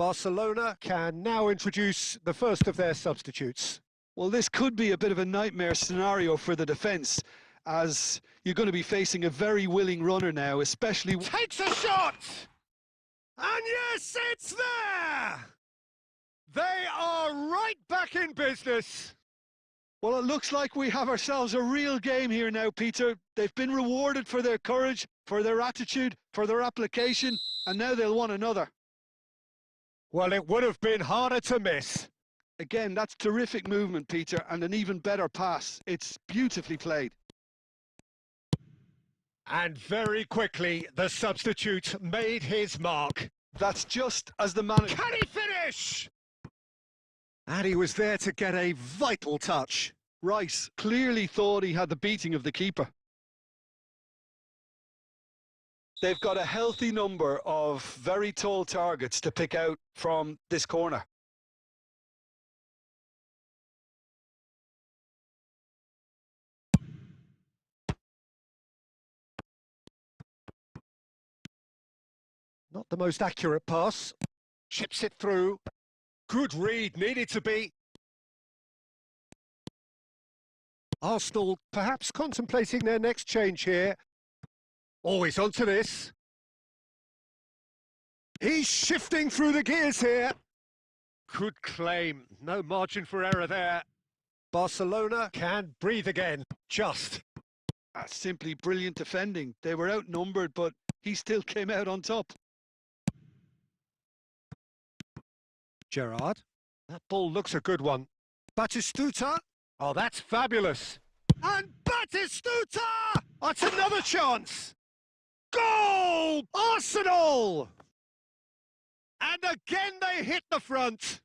Barcelona can now introduce the first of their substitutes. Well, this could be a bit of a nightmare scenario for the defence, as you're going to be facing a very willing runner now, especially... Takes a shot! And yes, it's there! They are right back in business. Well, it looks like we have ourselves a real game here now, Peter. They've been rewarded for their courage, for their attitude, for their application, and now they'll want another. Well, it would have been harder to miss. Again, that's terrific movement, Peter, and an even better pass. It's beautifully played. And very quickly, the substitute made his mark. That's just as the manager... Can he finish? And he was there to get a vital touch. Rice clearly thought he had the beating of the keeper. They've got a healthy number of very tall targets to pick out from this corner. Not the most accurate pass. Chips it through. Good read, needed to be. Arsenal perhaps contemplating their next change here. Always onto this. He's shifting through the gears here. Good claim, no margin for error there. Barcelona can breathe again, just. That's simply brilliant defending. They were outnumbered, but he still came out on top. Gerrard. That ball looks a good one. Batistuta. Oh, that's fabulous. And Batistuta! That's another chance. Goal! Arsenal! And again they hit the front.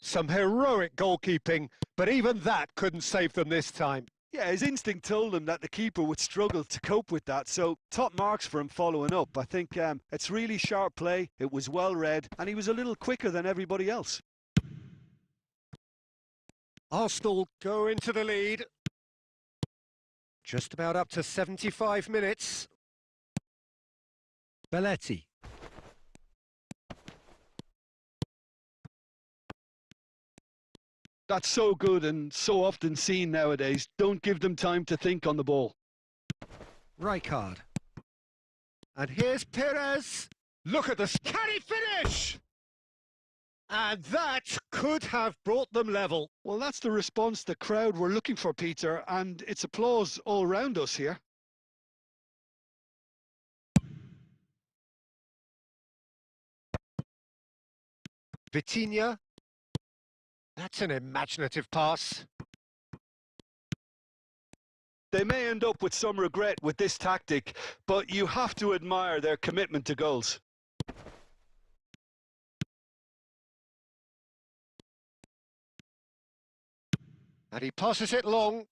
Some heroic goalkeeping, but even that couldn't save them this time. Yeah, his instinct told him that the keeper would struggle to cope with that, so top marks for him following up. I think it's really sharp play, it was well read, and he was a little quicker than everybody else. Arsenal go into the lead. Just about up to 75 minutes. Belletti. That's so good and so often seen nowadays. Don't give them time to think on the ball. Rijkaard. And here's Perez. Look at this. Can he finish? And that could have brought them level. Well, that's the response the crowd were looking for, Peter, and it's applause all round us here. Vitinha. That's an imaginative pass. They may end up with some regret with this tactic, but you have to admire their commitment to goals. And he passes it long.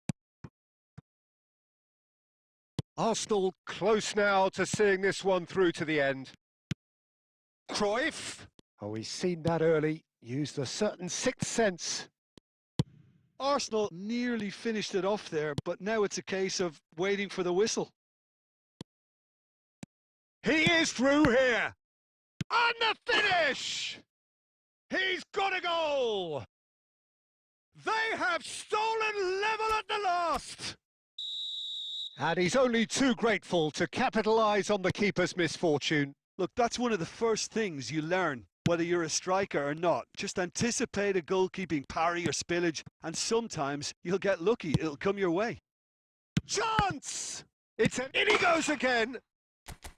Arsenal close now to seeing this one through to the end. Cruyff. Oh, he's seen that early. Used a certain sixth sense. Arsenal nearly finished it off there, but now it's a case of waiting for the whistle. He is through here. And the finish! He's got a goal! They have stolen level at the last! And he's only too grateful to capitalise on the keeper's misfortune. Look, that's one of the first things you learn, whether you're a striker or not. Just anticipate a goalkeeping parry or spillage, and sometimes you'll get lucky. It'll come your way. Chance! In he goes again!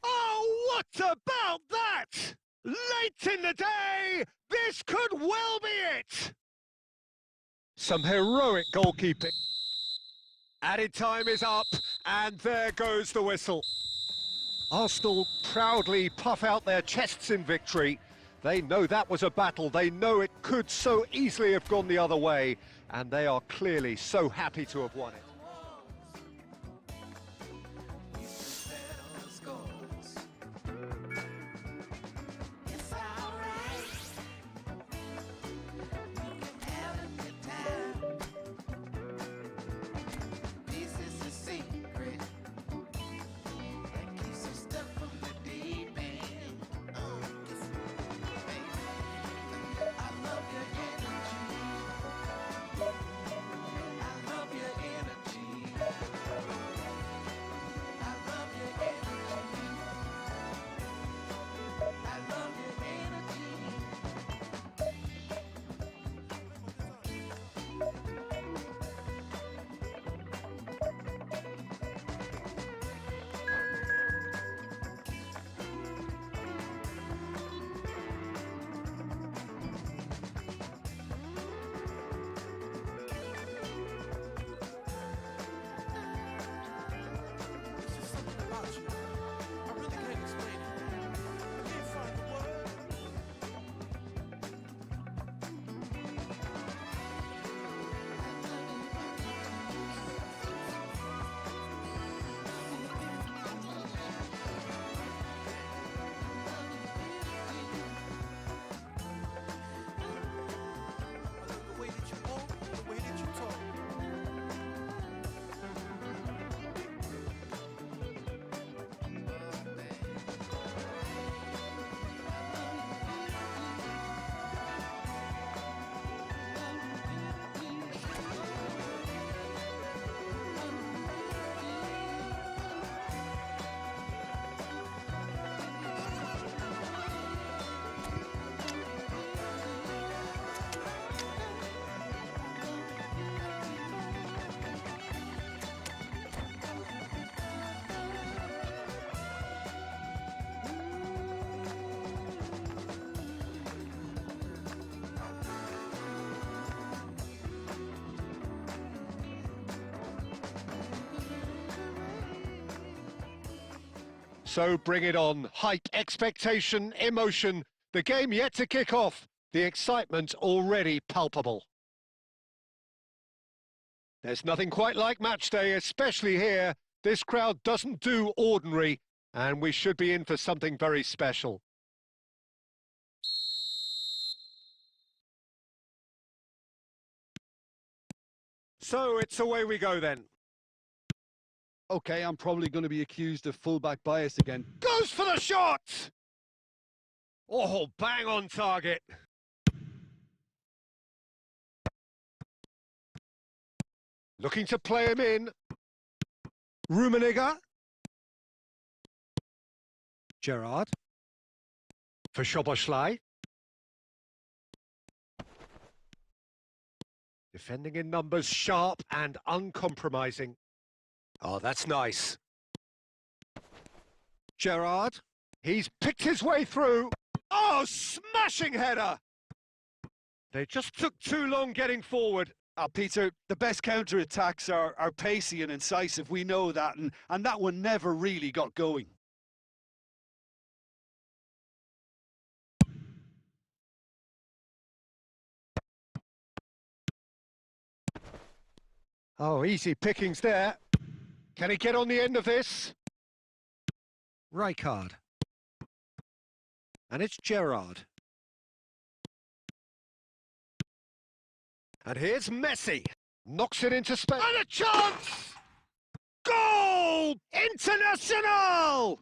Oh, what about that? Late in the day, this could well be it! Some heroic goalkeeping. Added time is up, and there goes the whistle. Arsenal proudly puff out their chests in victory. They know that was a battle. They know it could so easily have gone the other way, and they are clearly so happy to have won it. So bring it on. Hype, expectation, emotion. The game yet to kick off. The excitement already palpable. There's nothing quite like match day, especially here. This crowd doesn't do ordinary, and we should be in for something very special. So it's away we go then. Okay, I'm probably going to be accused of fullback bias again. Goes for the shot! Oh, bang on target. Looking to play him in. Rummenigge. Gerrard. For Szoboszlai. Defending in numbers, sharp and uncompromising. Oh, that's nice. Gerrard. He's picked his way through. Oh, smashing header! They just took too long getting forward. Peter, the best counter-attacks are pacey and incisive, we know that, and that one never really got going. Oh, easy pickings there. Can he get on the end of this? Rijkaard. And it's Gerrard. And here's Messi. Knocks it into space. And a chance! Goal! International!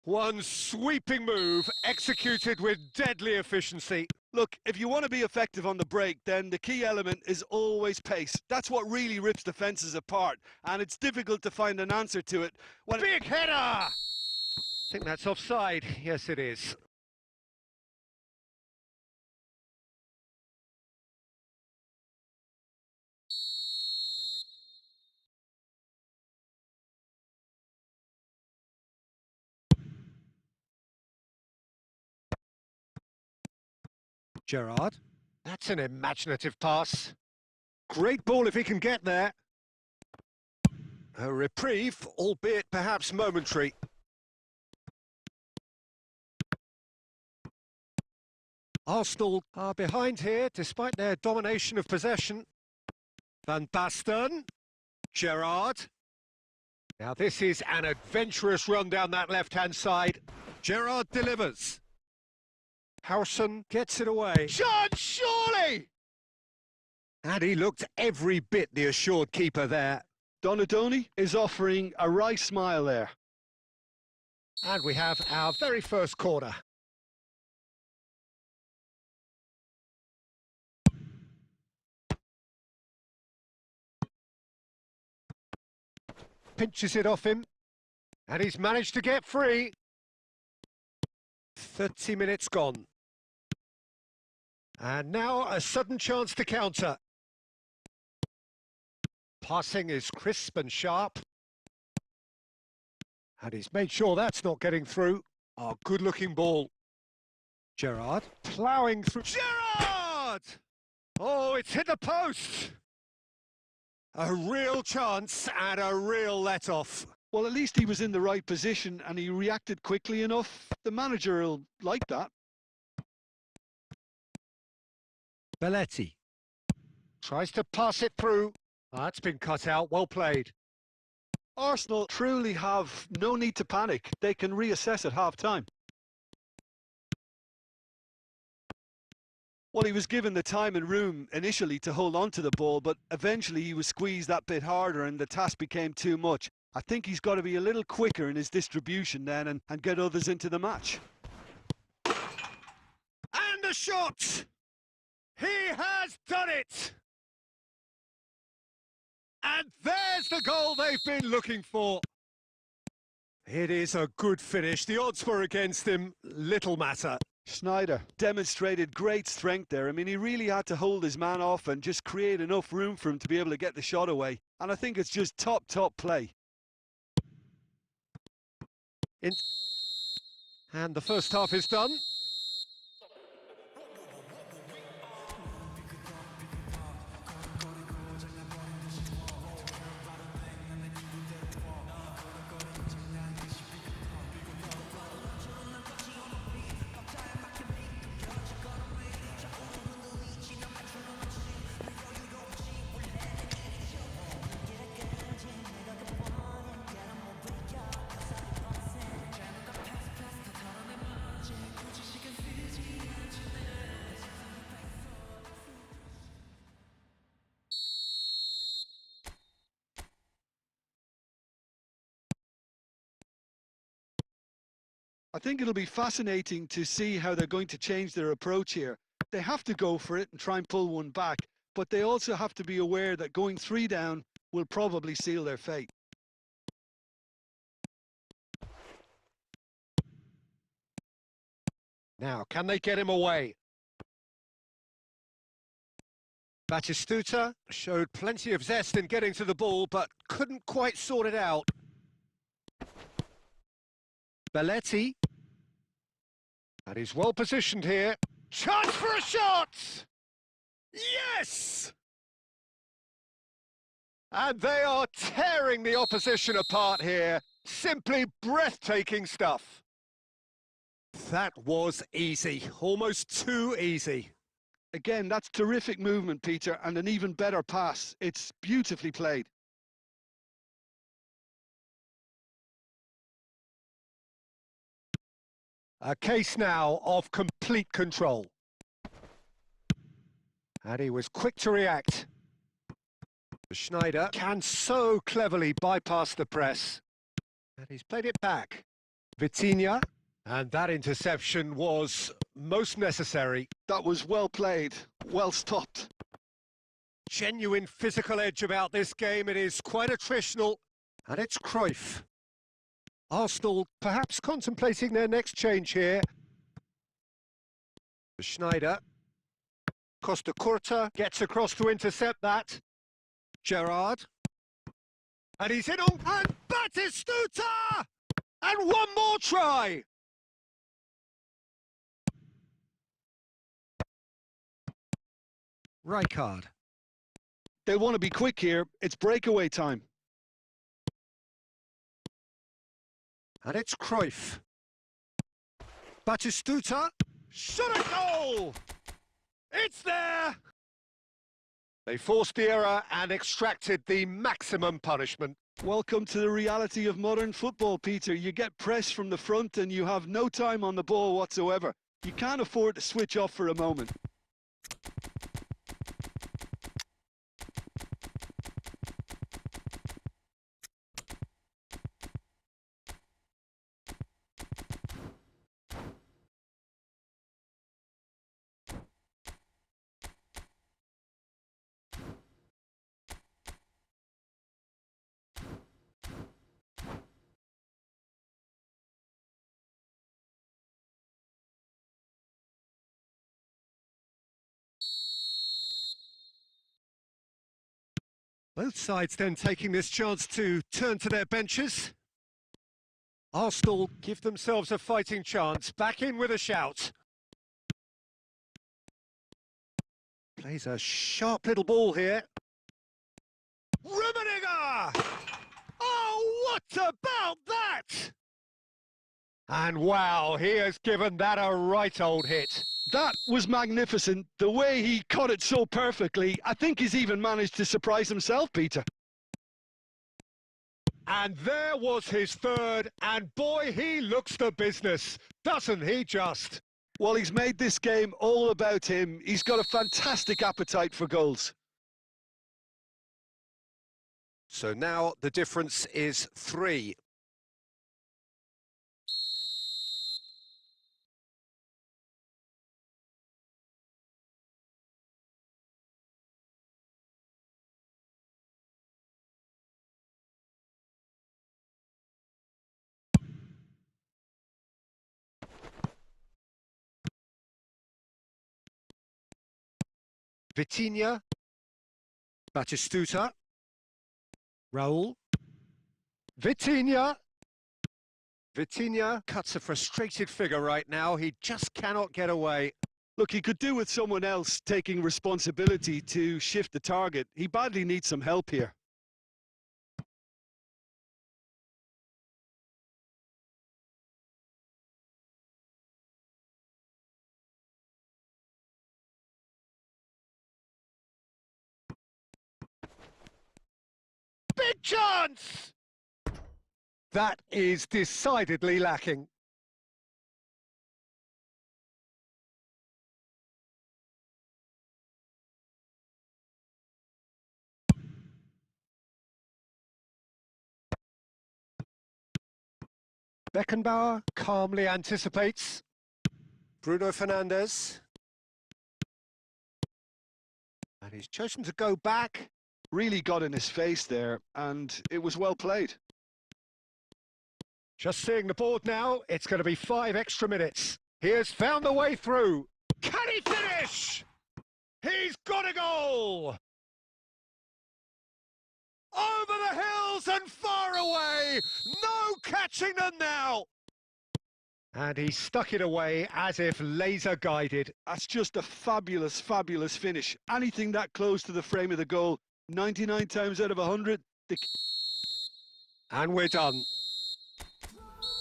One sweeping move, executed with deadly efficiency. Look, if you want to be effective on the break, then the key element is always pace. That's what really rips defences apart, and it's difficult to find an answer to it. Big header! I think that's offside. Yes, it is. Gerrard. That's an imaginative pass. Great ball if he can get there. A reprieve, albeit perhaps momentary. Arsenal are behind here despite their domination of possession. Van Basten. Gerrard. Now this is an adventurous run down that left-hand side. Gerrard delivers. Howson gets it away. Shot, surely! And he looked every bit the assured keeper there. Donadoni is offering a wry smile there. And we have our very first corner. Pinches it off him. And he's managed to get free. 30 minutes gone. And now a sudden chance to counter. Passing is crisp and sharp. And he's made sure that's not getting through. Oh, good-looking ball. Gerrard ploughing through. Gerrard! Oh, it's hit the post. A real chance and a real let-off. Well, at least he was in the right position and he reacted quickly enough. The manager will like that. Belletti tries to pass it through. That's been cut out, well played. Arsenal truly have no need to panic. They can reassess at half-time. Well, he was given the time and room initially to hold on to the ball, but eventually he was squeezed that bit harder and the task became too much. I think he's got to be a little quicker in his distribution then and get others into the match. And a shot! He has done it! And there's the goal they've been looking for. It is a good finish. The odds were against him. Little matter. Sneijder demonstrated great strength there. I mean, he really had to hold his man off and just create enough room for him to be able to get the shot away. And I think it's just top play. And the first half is done. I think it'll be fascinating to see how they're going to change their approach here. They have to go for it and try and pull one back, but they also have to be aware that going 3 down will probably seal their fate. Now, can they get him away? Batistuta showed plenty of zest in getting to the ball, but couldn't quite sort it out. Belletti. And he's well positioned here. Chance for a shot! Yes! And they are tearing the opposition apart here. Simply breathtaking stuff. That was easy, almost too easy. Again, that's terrific movement, Peter, and an even better pass. It's beautifully played. A case now of complete control. And he was quick to react. Schneider can so cleverly bypass the press. And he's played it back. Vitinha. And that interception was most necessary. That was well played, well stopped. Genuine physical edge about this game. It is quite attritional. And it's Cruyff. Arsenal perhaps contemplating their next change here. Schneider. Costa Curta gets across to intercept that. Gerrard. And he's in on... And Batistuta! And one more try! Rijkaard. They'll want to be quick here. It's breakaway time. And it's Cruyff. Batistuta. Shot a goal! It's there! They forced the error and extracted the maximum punishment. Welcome to the reality of modern football, Peter. You get press from the front and you have no time on the ball whatsoever. You can't afford to switch off for a moment. Both sides then taking this chance to turn to their benches. Arsenal give themselves a fighting chance, back in with a shout. Plays a sharp little ball here. Rummenigge! Oh, what about that? And wow, he has given that a right old hit. That was magnificent. The way he caught it so perfectly, I think he's even managed to surprise himself, Peter. And there was his third, and boy, he looks the business, doesn't he just? Well, he's made this game all about him. He's got a fantastic appetite for goals. So now the difference is 3. Vitinha, Batistuta, Raul, Vitinha. Vitinha cuts a frustrated figure right now. He just cannot get away. Look, he could do with someone else taking responsibility to shift the target. He badly needs some help here. Big chance! That is decidedly lacking. Beckenbauer calmly anticipates. Bruno Fernandes. And he's chosen to go back. Really got in his face there, and it was well played. Just seeing the board now, it's going to be 5 extra minutes. He has found the way through. Can he finish? He's got a goal! Over the hills and far away! No catching them now! And he stuck it away as if laser guided. That's just a fabulous, fabulous finish. Anything that close to the frame of the goal, 99 times out of 100. And we're done.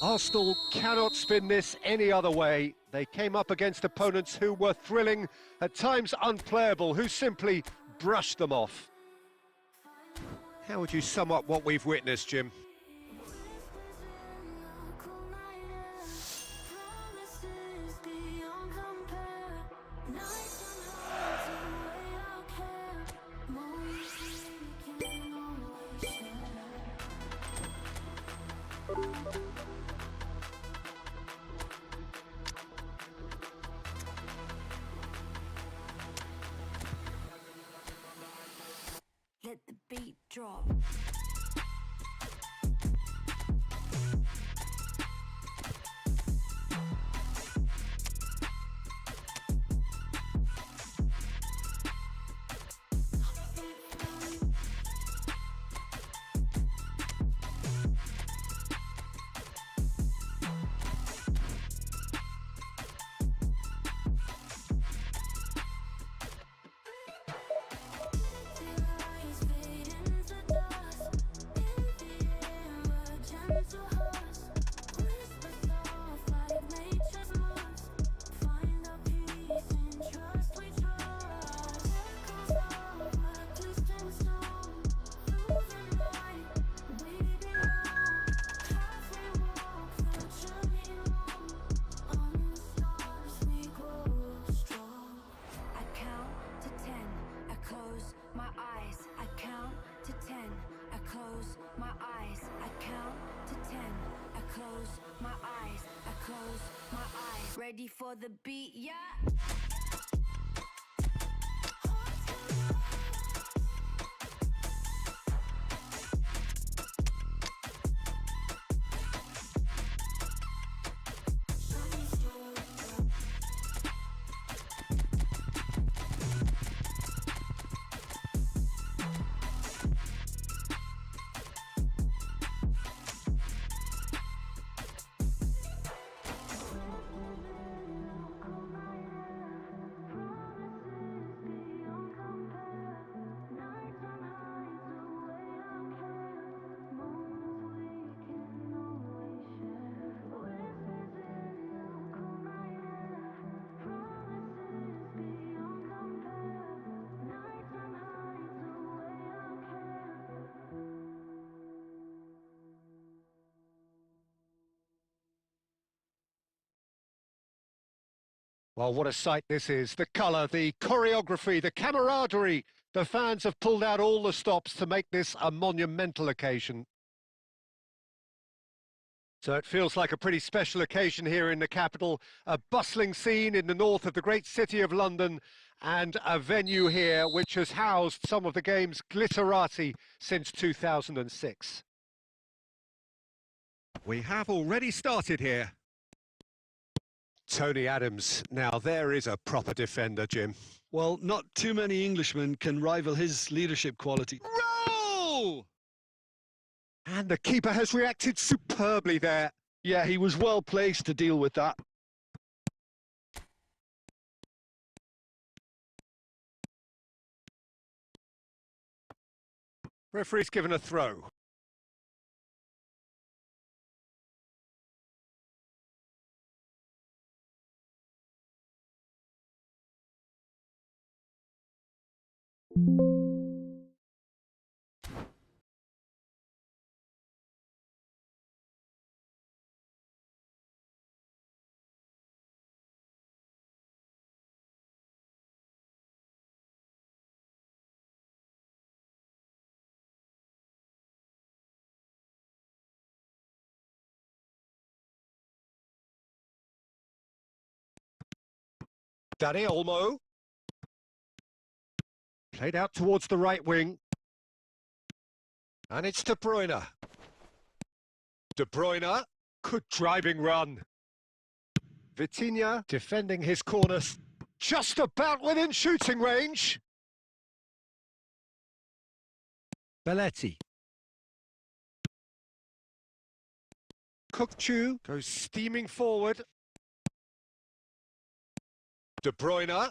Arsenal cannot spin this any other way. They came up against opponents who were thrilling, at times unplayable, who simply brushed them off. How would you sum up what we've witnessed, Jim? Let the beat drop. Ready for the beat, yeah? Well, what a sight this is. The colour, the choreography, the camaraderie. The fans have pulled out all the stops to make this a monumental occasion. So it feels like a pretty special occasion here in the capital, a bustling scene in the north of the great city of London, and a venue here which has housed some of the game's glitterati since 2006. We have already started here. Tony Adams, now there is a proper defender, Jim. Well, not too many Englishmen can rival his leadership quality. Roll! And the keeper has reacted superbly there. Yeah, he was well placed to deal with that. Referee's given a throw. Dani Olmo. Played out towards the right wing. And it's De Bruyne. De Bruyne. Good driving run. Vitinha defending his corner. Just about within shooting range. Belletti. Kukçu goes steaming forward. De Bruyne.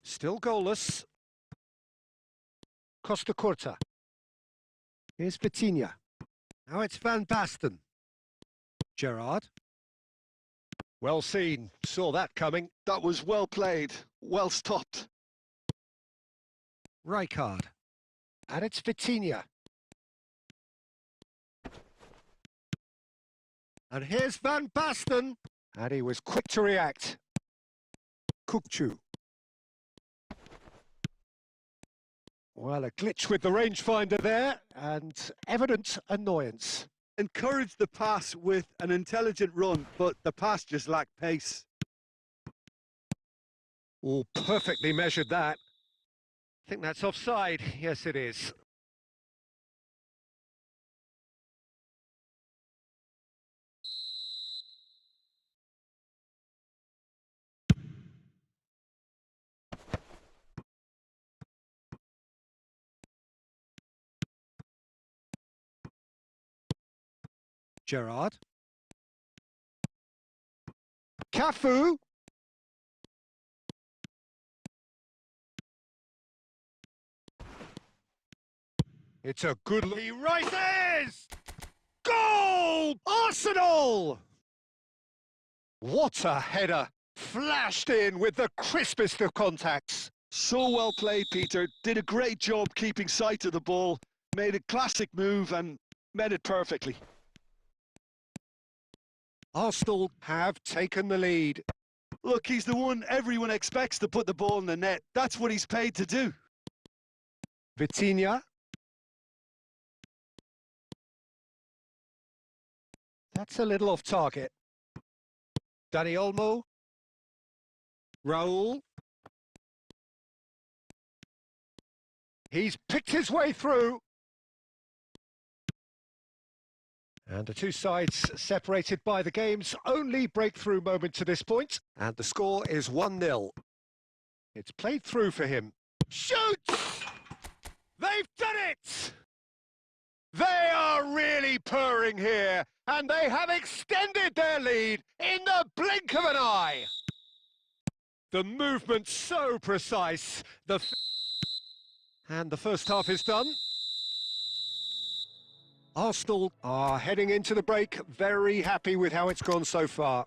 Still goalless. Costa Curta. Here's Vitinha. Now it's Van Basten. Gerrard. Well seen. Saw that coming. That was well played, well stopped. Rijkaard. And it's Vitinha. And here's Van Basten. And he was quick to react. Kukçu. Well, a glitch with the rangefinder there, and evident annoyance. Encouraged the pass with an intelligent run, but the pass just lacked pace. Oh, perfectly measured that. I think that's offside. Yes, it is. Gerrard. Cafu. It's a good... He rises! Goal! Arsenal! What a header! Flashed in with the crispest of contacts. So well played, Peter. Did a great job keeping sight of the ball. Made a classic move and met it perfectly. Arsenal have taken the lead. Look, he's the one everyone expects to put the ball in the net. That's what he's paid to do. Vitinha. That's a little off target. Dani Olmo. Raul. He's picked his way through. And the two sides separated by the game's only breakthrough moment to this point. And the score is 1-0. It's played through for him. Shoots! They've done it! They are really purring here, and they have extended their lead in the blink of an eye. The movement so precise. And the first half is done. Arsenal are heading into the break, very happy with how it's gone so far.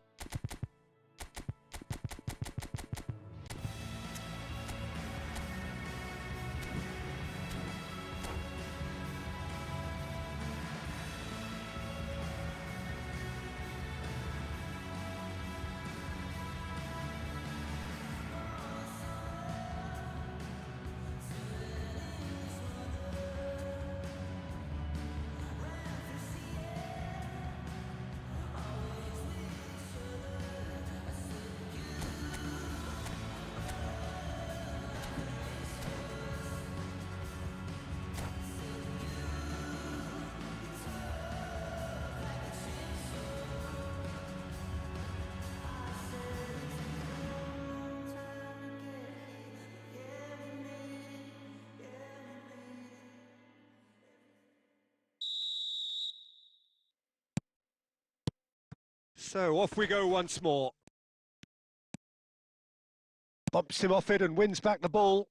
So off we go once more. Bumps him off it and wins back the ball.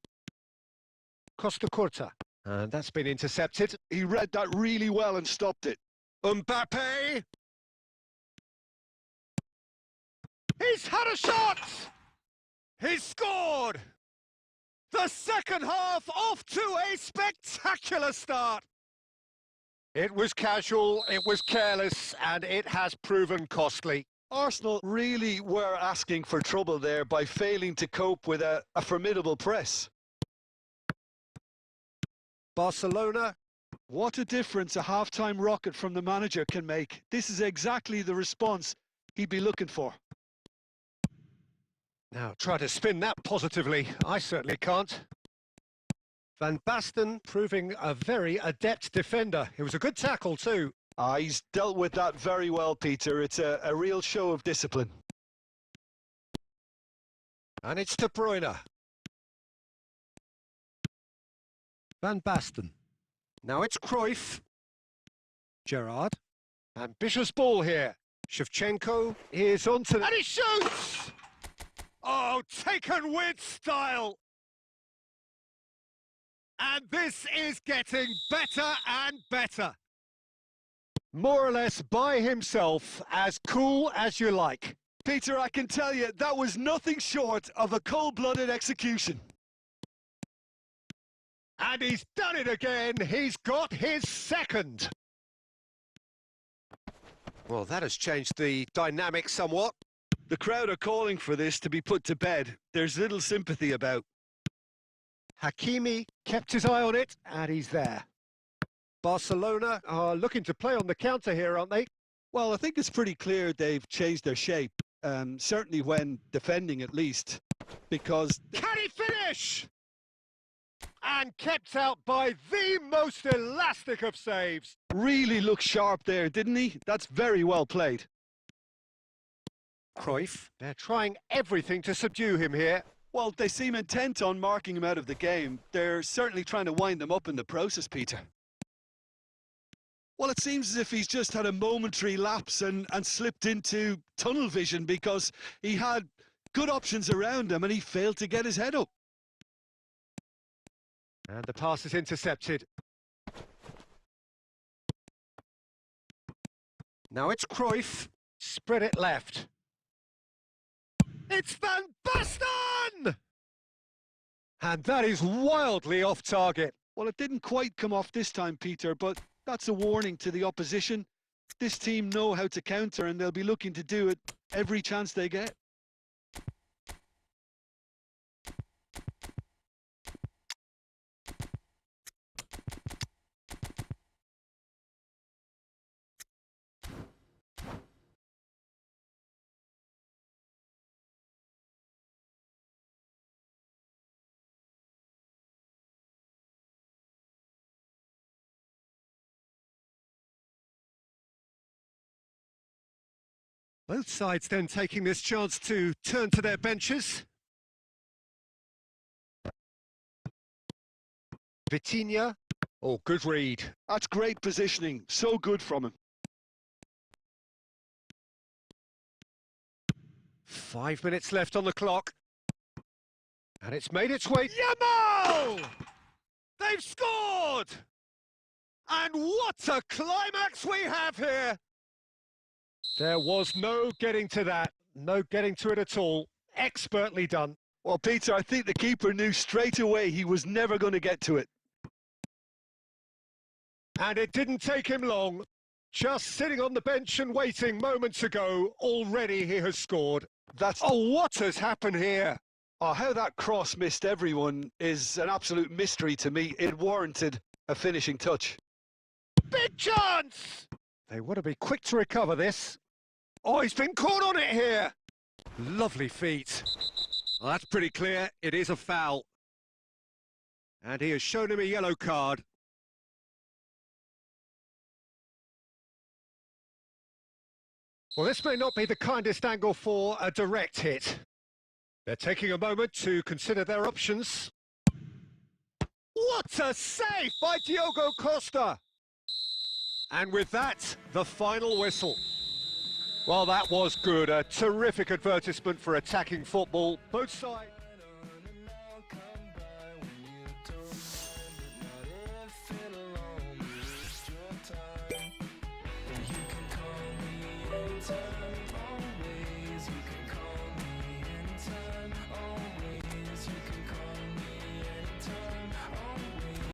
Costa Curta. And that's been intercepted. He read that really well and stopped it. Mbappe! He's had a shot! He's scored! The second half off to a spectacular start. It was casual, it was careless, and it has proven costly. Arsenal really were asking for trouble there by failing to cope with a formidable press. Barcelona. What a difference a half-time rocket from the manager can make. This is exactly the response he'd be looking for. Now try to spin that positively. I certainly can't. Van Basten proving a very adept defender. It was a good tackle too. He's dealt with that very well, Peter. It's a real show of discipline. And it's De Bruyne. Van Basten. Now it's Cruyff. Gerrard. Ambitious ball here. Shevchenko is onto... And he shoots! Oh, taken with style! And this is getting better and better. More or less by himself, as cool as you like. Peter, I can tell you, that was nothing short of a cold-blooded execution. And he's done it again. He's got his second. Well, that has changed the dynamic somewhat. The crowd are calling for this to be put to bed. There's little sympathy about. Hakimi kept his eye on it, and he's there. Barcelona are looking to play on the counter here, aren't they? Well, I think it's pretty clear they've changed their shape, certainly when defending at least, because... Can he finish? And kept out by the most elastic of saves. Really looked sharp there, didn't he? That's very well played. Cruyff, they're trying everything to subdue him here. Well, they seem intent on marking him out of the game. They're certainly trying to wind them up in the process, Peter. Well, it seems as if he's just had a momentary lapse and slipped into tunnel vision because he had good options around him and he failed to get his head up. And the pass is intercepted. Now it's Cruyff. Spread it left. It's Van Basten! And that is wildly off target. Well, it didn't quite come off this time, Peter, but that's a warning to the opposition. This team know how to counter and they'll be looking to do it every chance they get. Both sides then taking this chance to turn to their benches. Vitinha. Oh, good read. That's great positioning. So good from him. 5 minutes left on the clock. And it's made its way. Yamal! They've scored! And what a climax we have here! There was no getting to that. No getting to it at all. Expertly done. Well, Peter, I think the keeper knew straight away he was never going to get to it. And it didn't take him long. Just sitting on the bench and waiting moments ago, already he has scored. Oh, what has happened here? Oh, how that cross missed everyone is an absolute mystery to me. It warranted a finishing touch. Big chance! They want to be quick to recover this. Oh, he's been caught on it here. Lovely feet. Well, that's pretty clear. It is a foul. And he has shown him a yellow card. Well, this may not be the kindest angle for a direct hit. They're taking a moment to consider their options. What a save by Diogo Costa! And with that, the final whistle. Well, that was good. A terrific advertisement for attacking football. Both sides. You can call me anytime.